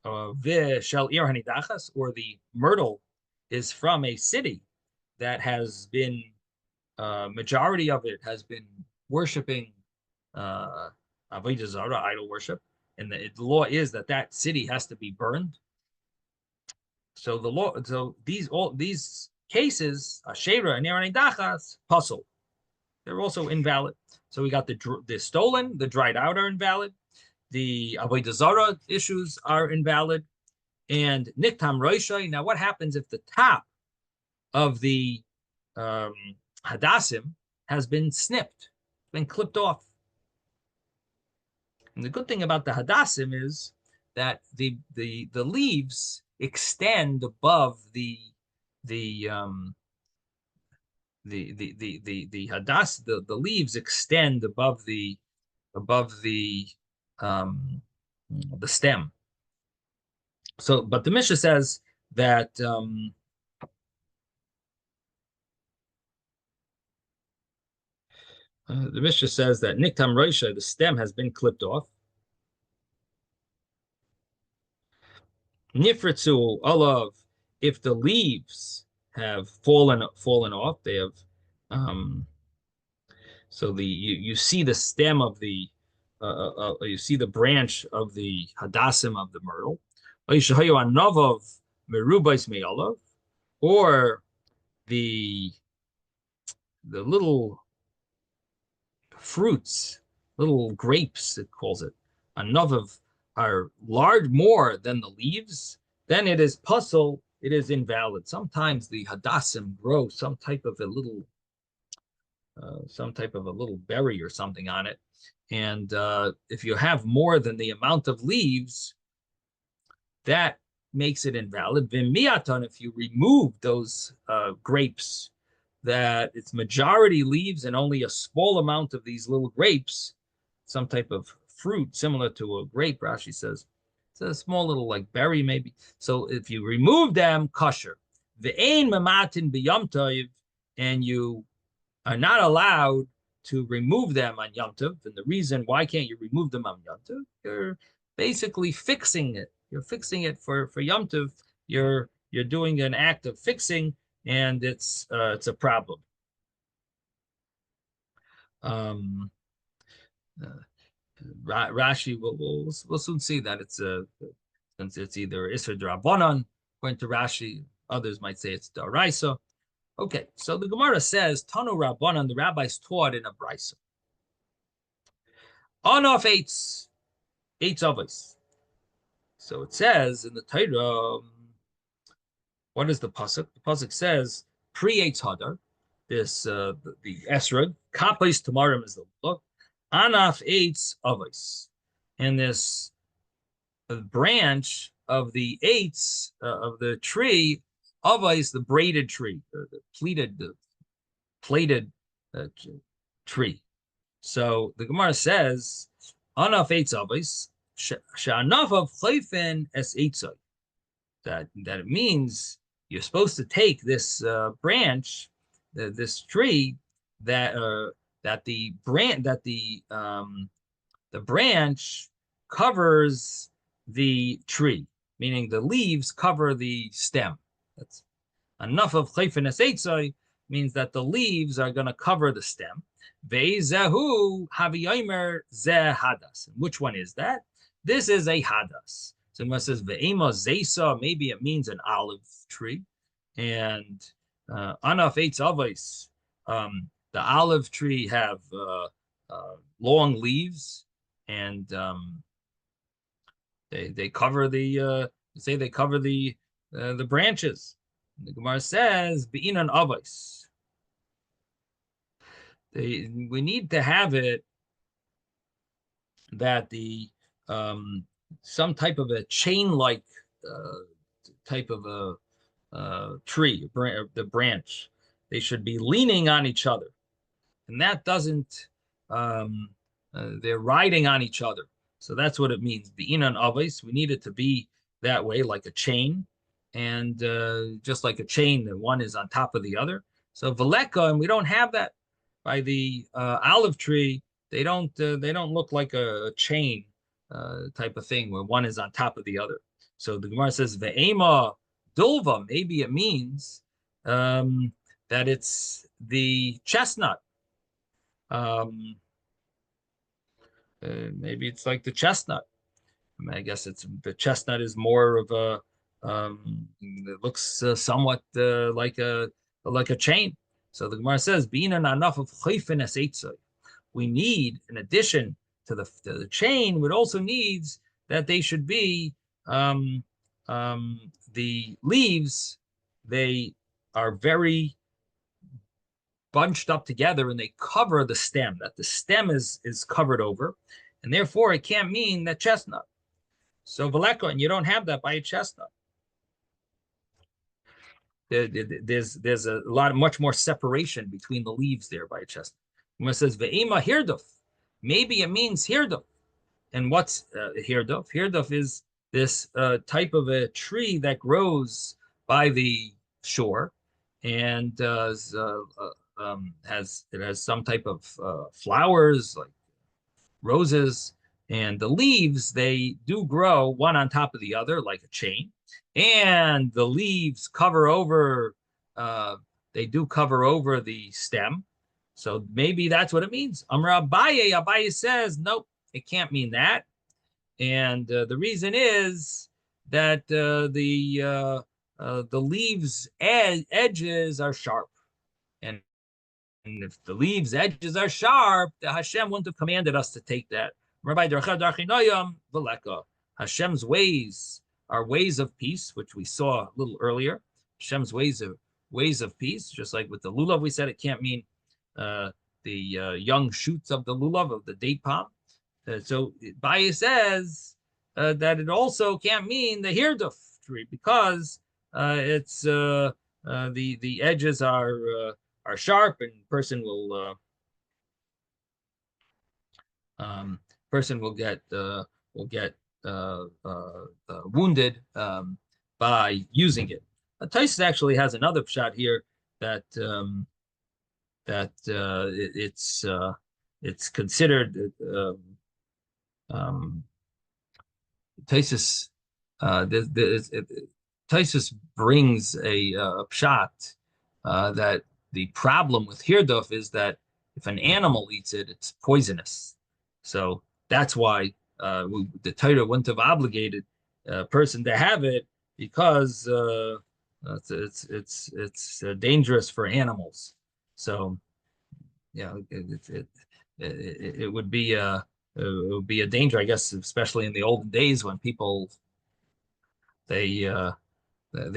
S1: Shel ir hanidachas, or the myrtle is from a city that has been majority of it has been worshiping avodah zarah, idol worship, and the law is that city has to be burned. So the law, so all these cases, Asherah and Ir Hanidachas, puzzle. They're also invalid. So we got the stolen, the dried out are invalid. The avodah zarah issues are invalid. And niktam roishai. Now, what happens if the top of the hadassim has been snipped, been clipped off? And the good thing about the hadassim is that the leaves extend above the hadas, the leaves extend above the stem. So, but the Mishnah says that the Mishnah says that Niktam Roisha, the stem has been clipped off. Nifritzu olav, if the leaves have fallen off, they have so you see the stem of the you see the branch of the hadassim of the myrtle. Or the little fruits, little grapes, it calls it, anavav, are large more than the leaves, then it is puzzle, it is invalid. Sometimes the hadassim grow some type of a little berry or something on it. And if you have more than the amount of leaves, that makes it invalid. Vimiaton, if you remove those grapes, that it's majority leaves and only a small amount of these little grapes, some type of fruit similar to a grape, Rashi says. It's a small little like berry maybe. So if you remove them, kosher. Ve'ein mamatin b'yom tov, and you are not allowed to remove them on Yom Tov. And the reason why can't you remove them on Yom Tov? You're basically fixing it. You're fixing it for Yom Tov. You're doing an act of fixing, and it's a problem. Rashi we'll soon see that it's since it's either Isser D'Rabbanan, according to Rashi. Others might say it's D'Oraisa. Okay, so the Gemara says, Tanu Rabbanan, the rabbis taught in a brisa. On off eights avos. So it says in the Torah, what is the pasuk? The pasuk says, pre-eitz hadar, this the esrog, kapos tamarim is the look, anaf eitz avos, and this branch of the eitz of the tree. Avos, the braided tree, the plaited tree. So the Gemara says, "Anaf eitz avos, she'anaf of chayfen es eitzai." That it means you're supposed to take this branch, this tree, that the branch covers the tree, meaning the leaves cover the stem. That's enough of chayfen es eitzai, means that the leaves are going to cover the stem. Ve'zehu haviyomer zeh hadas. Which one is that? This is a hadas. So it says ve'ema zesa, maybe it means an olive tree. And anaf eitz avos, the olive tree have long leaves, and they cover the they cover the branches. And the Gemara says be'inan avos. We need to have it that the some type of a chain-like type of a tree, the branch. They should be leaning on each other, and that doesn't. They're riding on each other, so that's what it means. Be'inan avos. We need it to be that way, like a chain, and just like a chain, that one is on top of the other. So veleka, and we don't have that by the olive tree. They don't look like a chain type of thing where one is on top of the other. So the Gemara says ve'ema dulva. Maybe it means that it's the chestnut. Maybe it's like the chestnut. I mean, I guess the chestnut is more of a it looks somewhat like a chain. So the Gemara says, "Being an enough of chayfen es eitzai." We need, in addition to the chain, it also needs that they should be the leaves. They are very bunched up together, and they cover the stem. That the stem is covered over, and therefore it can't mean that chestnut. So veleka, and you don't have that by a chestnut. There's a much more separation between the leaves there by a chestnut. When it says ve'ema hirduf, maybe it means hirduf. And what's hirduf? Hirduf is this type of a tree that grows by the shore, and has some type of flowers like roses, and the leaves, they do grow one on top of the other like a chain, and the leaves cover over they do cover over the stem. So maybe that's what it means. Amra Abaye says nope, it can't mean that. And the reason is that the leaves edges are sharp, and if the leaves edges are sharp, the Hashem wouldn't have commanded us to take that. Hashem's ways are ways of peace, which we saw a little earlier. Hashem's ways of peace, just like with the lulav, we said it can't mean the young shoots of the lulav, of the date palm. So Baya says that it also can't mean the hirduf tree, because it's the edges are sharp, and person will get wounded by using it. Teves actually has another shot here that it's considered Teves Teves brings a pshat that the problem with hirduf is that if an animal eats it, it's poisonous. So that's why the Torah wouldn't have obligated a person to have it, because it's dangerous for animals. So yeah, it would be a danger, I guess, especially in the olden days when people they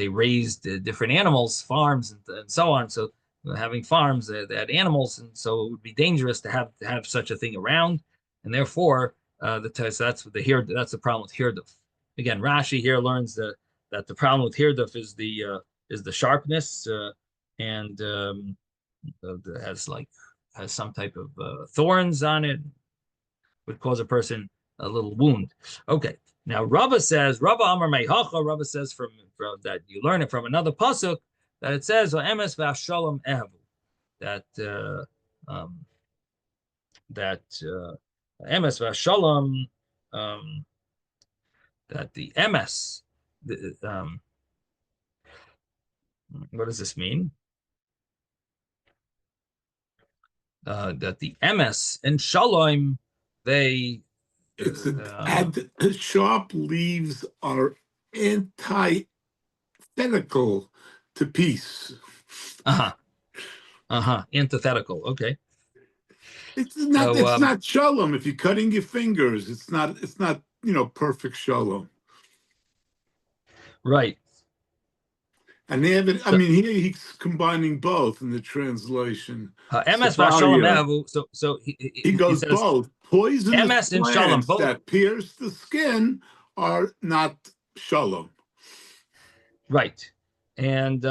S1: raised different animals, farms, and so on. So having farms, they had animals, and so it would be dangerous to have such a thing around, and therefore that's the problem with hirduf. Again, Rashi here learns that the problem with hirduf is the sharpness, and has some type of thorns on it, would cause a person a little wound. Okay, now Rava Amar Meihacha, Rava says from that you learn it from another pasuk, that it says emes v'ashalom ehavu, that emes v'ashalom, that the emes, what does this mean? That the emes and shalom,
S4: sharp leaves are antithetical to peace.
S1: Antithetical. Okay.
S4: It's not shalom. If you're cutting your fingers, it's not perfect shalom.
S1: Right.
S4: And they have it. I mean, here he's combining both in the translation.
S1: MS so
S4: he goes
S1: says,
S4: both. Poisonous
S1: MS and shalom,
S4: plants
S1: both
S4: that pierce the skin are not shalom.
S1: Right. And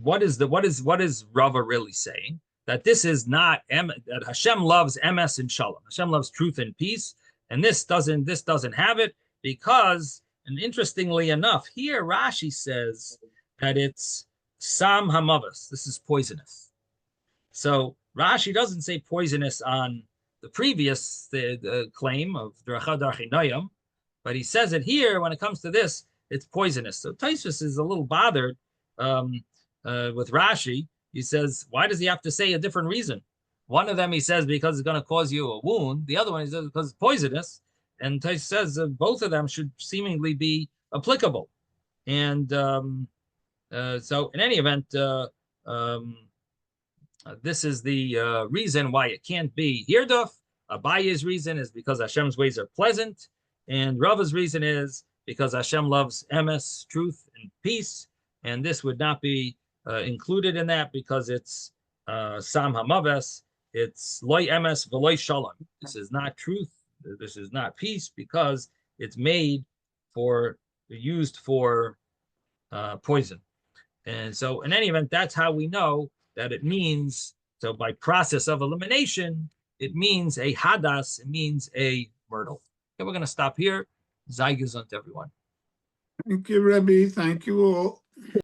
S1: what is Rava really saying? That this is not that Hashem loves MS and shalom. Hashem loves truth and peace, and this doesn't have it, because, and interestingly enough, here Rashi says that it's sam hamavas. This is poisonous. So Rashi doesn't say poisonous on the previous claim of Drachad Archinayim, but he says it here when it comes to this, it's poisonous. So Teves is a little bothered with Rashi. He says, why does he have to say a different reason? One of them he says because it's going to cause you a wound. The other one he says because it's poisonous. And Teves says both of them should seemingly be applicable. And so in any event, this is the reason why it can't be hirduf. Abaye's reason is because Hashem's ways are pleasant, and Rava's reason is because Hashem loves emes, truth, and peace, and this would not be included in that because it's sam hamaves. It's loy emes v'loy shalom. This is not truth. This is not peace, because it's used for poison. And so in any event, that's how we know that it means, so by process of elimination, it means a hadas, it means a myrtle. Okay, we're going to stop here. Zai gesund, everyone.
S4: Thank you, Rebbe. Thank you all.